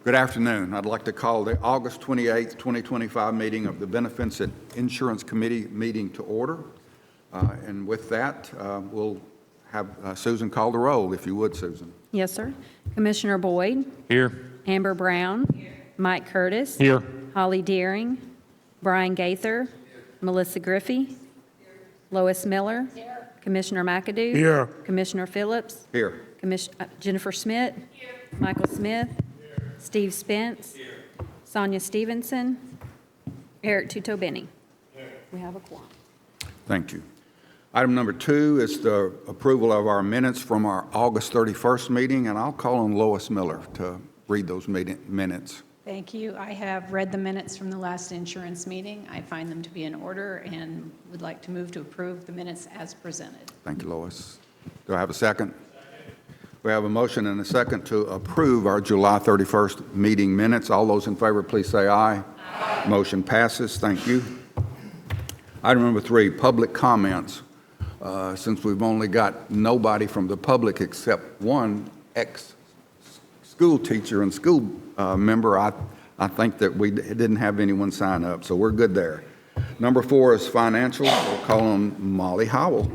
Good afternoon. I'd like to call the August 28th, 2025 meeting of the Benefits and Insurance Committee meeting to order. And with that, we'll have Susan call the roll, if you would, Susan. Yes, sir. Commissioner Boyd. Here. Amber Brown. Here. Mike Curtis. Here. Holly Deering. Brian Gaither. Melissa Griffey. Here. Lois Miller. Here. Commissioner McAdoo. Here. Commissioner Phillips. Here. Jennifer Schmidt. Here. Michael Smith. Here. Steve Spence. Here. Sonia Stevenson. Eric Tutobeni. Here. We have a quorum. Thank you. Item number 2 is the approval of our minutes from our August 31st meeting, and I'll call on Lois Miller to read those minutes. Thank you. I have read the minutes from the last insurance meeting. I find them to be in order and would like to move to approve the minutes as presented. Thank you, Lois. Do I have a second? We have a motion and a second to approve our July 31st meeting minutes. All those in favor, please say aye. Aye. Motion passes. Thank you. Item number 3, public comments. Since we've only got nobody from the public except one ex-school teacher and school member, I think that we didn't have anyone sign up, so we're good there. Number 4 is financial. We'll call on Molly Howell.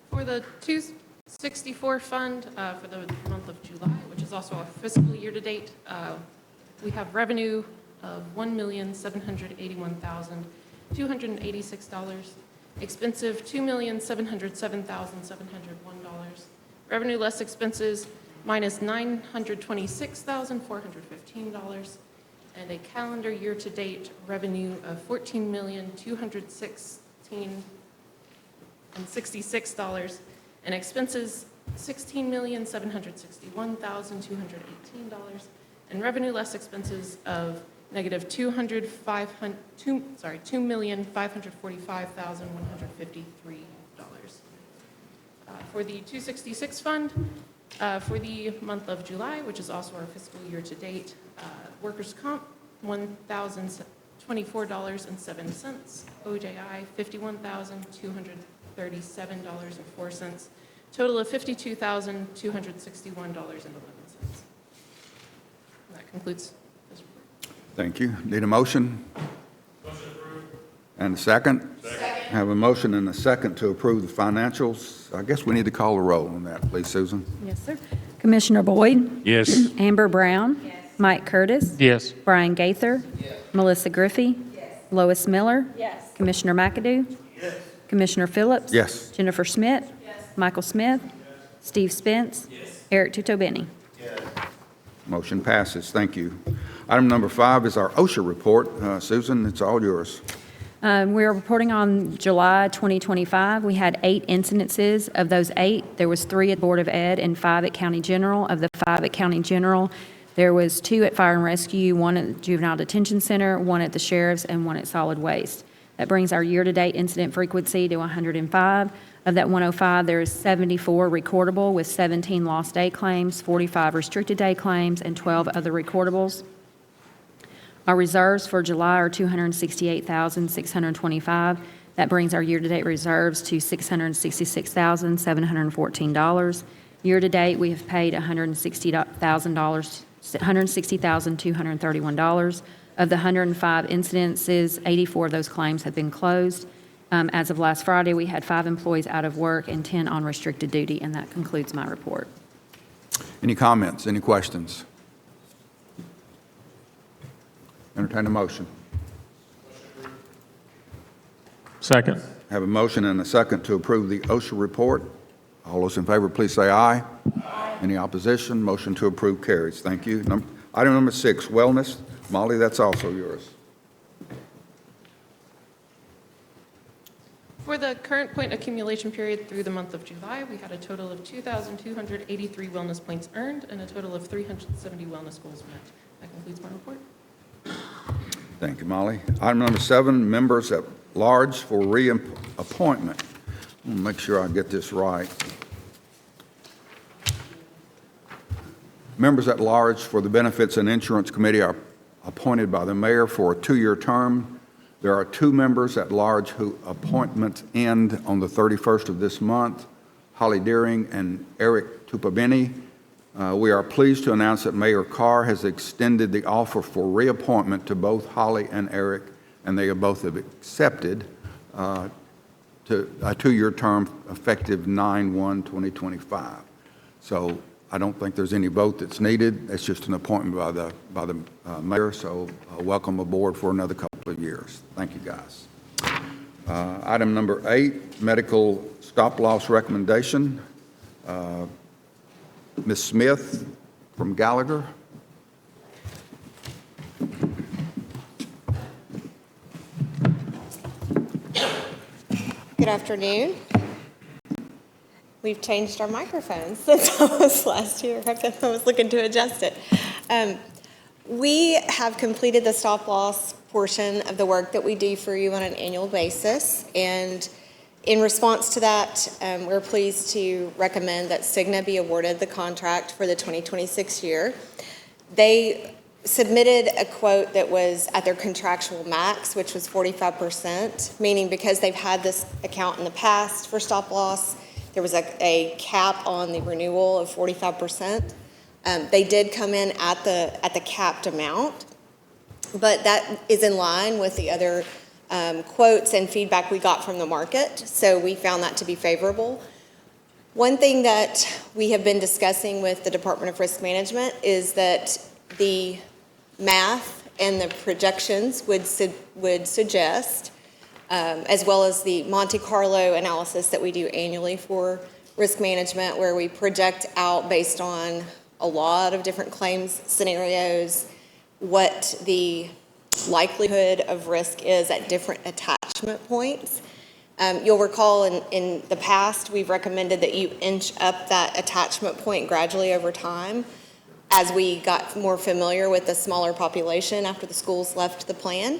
For the 264 fund for the month of July, which is also our fiscal year to date, we have revenue of $1,781,286, expensive $2,707,701, revenue less expenses minus $926,415, and a calendar year to date revenue of $14,216,066, and expenses $16,761,218, and revenue less expenses of negative $2,545,153. For the 266 fund, for the month of July, which is also our fiscal year to date, workers' comp, $1,024.07, OJI, $51,237.04, total of $52,261.11. That concludes this report. Thank you. Need a motion? Motion approved. And a second? Second. Have a motion and a second to approve the financials. I guess we need to call the roll on that, please, Susan. Yes, sir. Commissioner Boyd. Yes. Amber Brown. Yes. Mike Curtis. Yes. Brian Gaither. Yes. Melissa Griffey. Yes. Lois Miller. Yes. Commissioner McAdoo. Yes. Commissioner Phillips. Yes. Jennifer Schmidt. Yes. Michael Smith. Yes. Steve Spence. Yes. Eric Tutobeni. Yes. Motion passes. Thank you. Item number 5 is our OSHA report. Susan, it's all yours. We are reporting on July 2025. We had 8 incidences. Of those 8, there was 3 at Board of Ed and 5 at County General. Of the 5 at County General, there was 2 at Fire and Rescue, 1 at the Juvenile Detention Center, 1 at the Sheriff's, and 1 at Solid Waste. That brings our year-to-date incident frequency to 105. Of that 105, there is 74 recordable with 17 lost day claims, 45 restricted day claims, and 12 other recordables. Our reserves for July are $268,625. That brings our year-to-date reserves to $666,714. Year-to-date, we have paid $160,231. Of the 105 incidences, 84 of those claims have been closed. As of last Friday, we had 5 employees out of work and 10 on restricted duty, and that concludes my report. Any comments? Any questions? Entertain a motion. Second. Have a motion and a second to approve the OSHA report. All those in favor, please say aye. Aye. Any opposition? Motion to approve carries. Thank you. Item number 6, wellness. Molly, that's also yours. For the current point accumulation period through the month of July, we had a total of 2,283 wellness points earned and a total of 370 wellness goals met. That concludes my report. Thank you, Molly. Item number 7, members at large for reappointment. I want to make sure I get this right. Members at large for the Benefits and Insurance Committee are appointed by the mayor for a 2-year term. There are 2 members at large whose appointments end on the 31st of this month, Holly Deering and Eric Tutobeni. We are pleased to announce that Mayor Carr has extended the offer for reappointment to both Holly and Eric, and they both have accepted to a 2-year term effective 9/1/2025. So I don't think there's any vote that's needed. It's just an appointment by the mayor. So welcome aboard for another couple of years. Thank you, guys. Item number 8, medical stop-loss recommendation. Ms. Smith from Gallagher. Good afternoon. We've changed our microphones since almost last year. I was looking to adjust it. We have completed the stop-loss portion of the work that we do for you on an annual basis. And in response to that, we're pleased to recommend that Cigna be awarded the contract for the 2026 year. They submitted a quote that was at their contractual max, which was 45%, meaning because they've had this account in the past for stop-loss, there was a cap on the renewal of 45%. They did come in at the capped amount, but that is in line with the other quotes and feedback we got from the market, so we found that to be favorable. One thing that we have been discussing with the Department of Risk Management is that the math and the projections would suggest, as well as the Monte Carlo analysis that we do annually for risk management, where we project out based on a lot of different claims scenarios, what the likelihood of risk is at different attachment points. You'll recall in the past, we've recommended that you inch up that attachment point gradually over time as we got more familiar with the smaller population after the schools left the plan.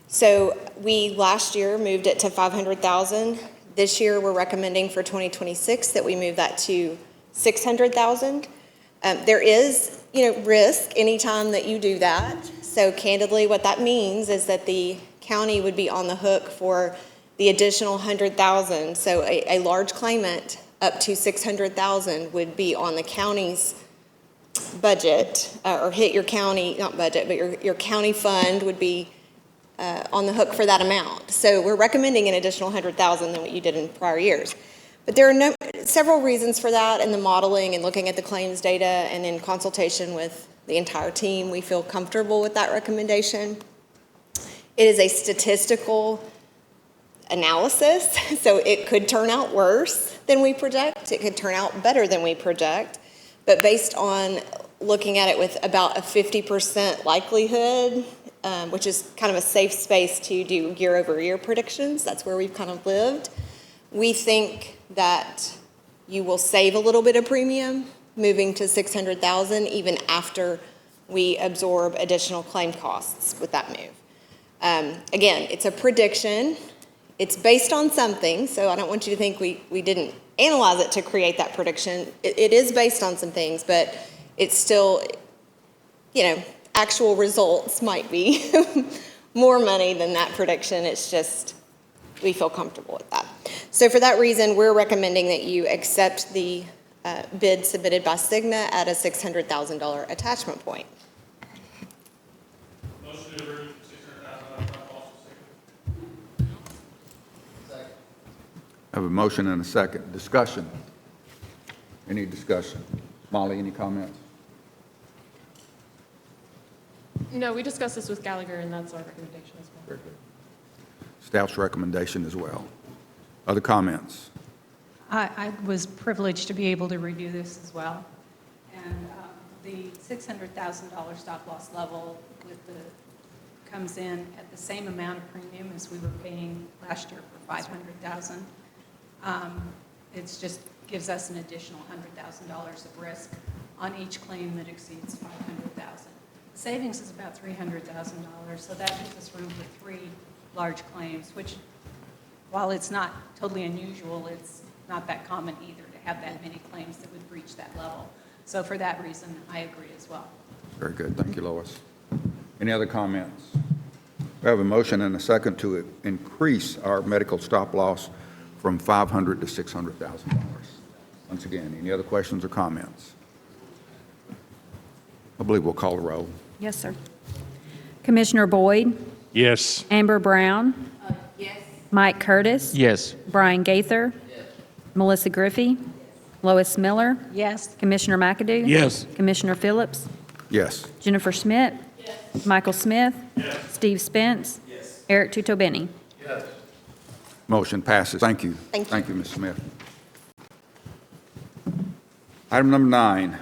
So we last year moved it to 500,000. This year we're recommending for 2026 that we move that to 600,000. There is, risk anytime that you do that. So candidly, what that means is that the county would be on the hook for the additional 100,000. So a large claimant up to 600,000 would be on the county's budget, or hit your county, not budget, but your county fund would be on the hook for that amount. So we're recommending an additional 100,000 than what you did in prior years. But there are several reasons for that in the modeling and looking at the claims data, and in consultation with the entire team, we feel comfortable with that recommendation. It is a statistical analysis, so it could turn out worse than we project. It could turn out better than we project. But based on looking at it with about a 50% likelihood, which is kind of a safe space to do year-over-year predictions, that's where we've kind of lived, we think that you will save a little bit of premium moving to 600,000 even after we absorb additional claim costs with that move. Again, it's a prediction. It's based on something, so I don't want you to think we didn't analyze it to create that prediction. It is based on some things, but it's still, actual results might be more money than that prediction. It's just, we feel comfortable with that. So for that reason, we're recommending that you accept the bid submitted by Cigna at a $600,000 attachment point. Motion to approve $600,000 stop-loss for Cigna. I have a motion and a second. Discussion. Any discussion? Molly, any comments? No, we discussed this with Gallagher, and that's our recommendation as well. Very good. Staff's recommendation as well. Other comments? I was privileged to be able to review this as well. And the $600,000 stop-loss level comes in at the same amount of premium as we were paying last year for $500,000. It's just gives us an additional $100,000 of risk on each claim that exceeds $500,000. The savings is about $300,000, so that gives us room for 3 large claims, which, while it's not totally unusual, it's not that common either to have that many claims that would reach that level. So for that reason, I agree as well. Very good. Thank you, Lois. Any other comments? We have a motion and a second to increase our medical stop-loss from $500,000 to $600,000. Once again, any other questions or comments? I believe we'll call the roll. Yes, sir. Commissioner Boyd, Yes. Amber Brown. Yes. Mike Curtis. Yes. Brian Gaither. Melissa Griffey. Lois Miller. Yes. Commissioner McAdoo. Yes. Commissioner Phillips. Yes. Jennifer Schmidt. Michael Smith. Steve Spence. Eric Tutobeni. Motion passes. Thank you. Thank you. Thank you, Ms. Smith. Item number 9,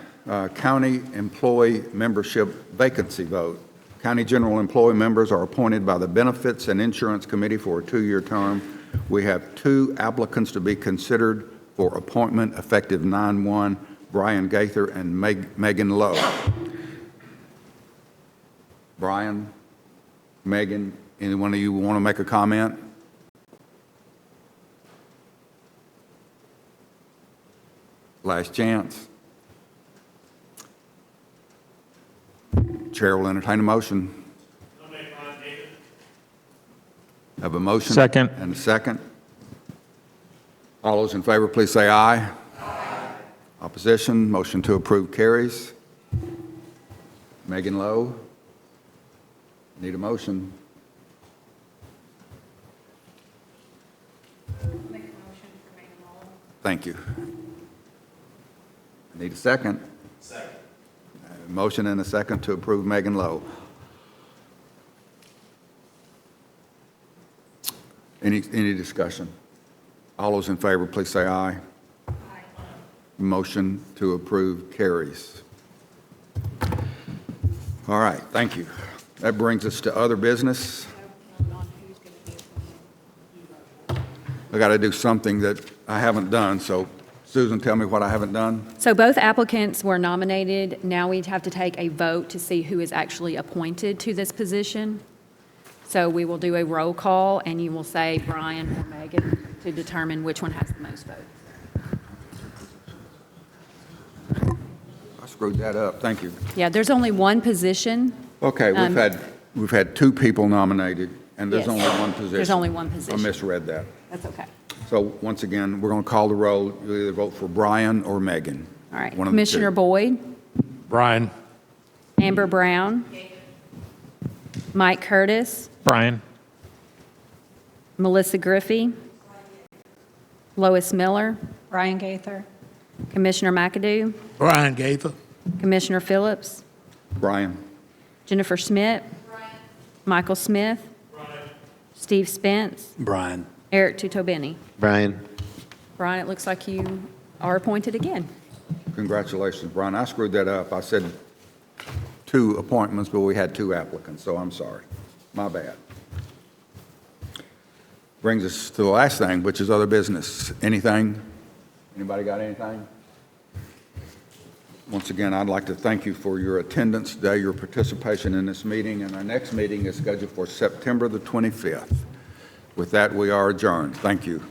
county employee membership vacancy vote. County general employee members are appointed by the Benefits and Insurance Committee for a 2-year term. We have 2 applicants to be considered for appointment effective 9/1, Brian Gaither and Megan Lowe. Brian, Megan, any one of you want to make a comment? Last chance. Chair will entertain a motion. Nominate Brian Gaither. Have a motion? Second. And a second. All those in favor, please say aye. Aye. Opposition, motion to approve carries. Megan Lowe, need a motion. Make a motion for Megan Muller. Thank you. Need a second? Second. Motion and a second to approve Megan Lowe. Any discussion? All those in favor, please say aye. Aye. Motion to approve carries. All right, thank you. That brings us to other business. I got to do something that I haven't done, so Susan, tell me what I haven't done. So both applicants were nominated. Now we'd have to take a vote to see who is actually appointed to this position. So we will do a roll call, and you will say Brian or Megan to determine which one has the most votes. I screwed that up, thank you. Yeah, there's only one position. Okay, we've had 2 people nominated, and there's Yes. only one position. There's only one position. I misread that. That's okay. So once again, we're going to call the roll. You either vote for Brian or Megan. All right. One of the Commissioner two. Boyd, Brian. Amber Brown, Mike Curtis, Brian. Melissa Griffey, Lois Miller, Brian Gaither. Commissioner McAdoo, Brian Gaither. Commissioner Phillips, Brian. Jennifer Schmidt, Michael Smith, Steve Spence, Brian. Eric Tutobeni. Brian. Brian, it looks like you are appointed again. Congratulations, Brian. I screwed that up. I said 2 appointments, but we had 2 applicants, so I'm sorry. My bad. Brings us to the last thing, which is other business. Anything? Anybody got anything? Once again, I'd like to thank you for your attendance today, your participation in this meeting, and our next meeting is scheduled for September the 25th. With that, we are adjourned. Thank you.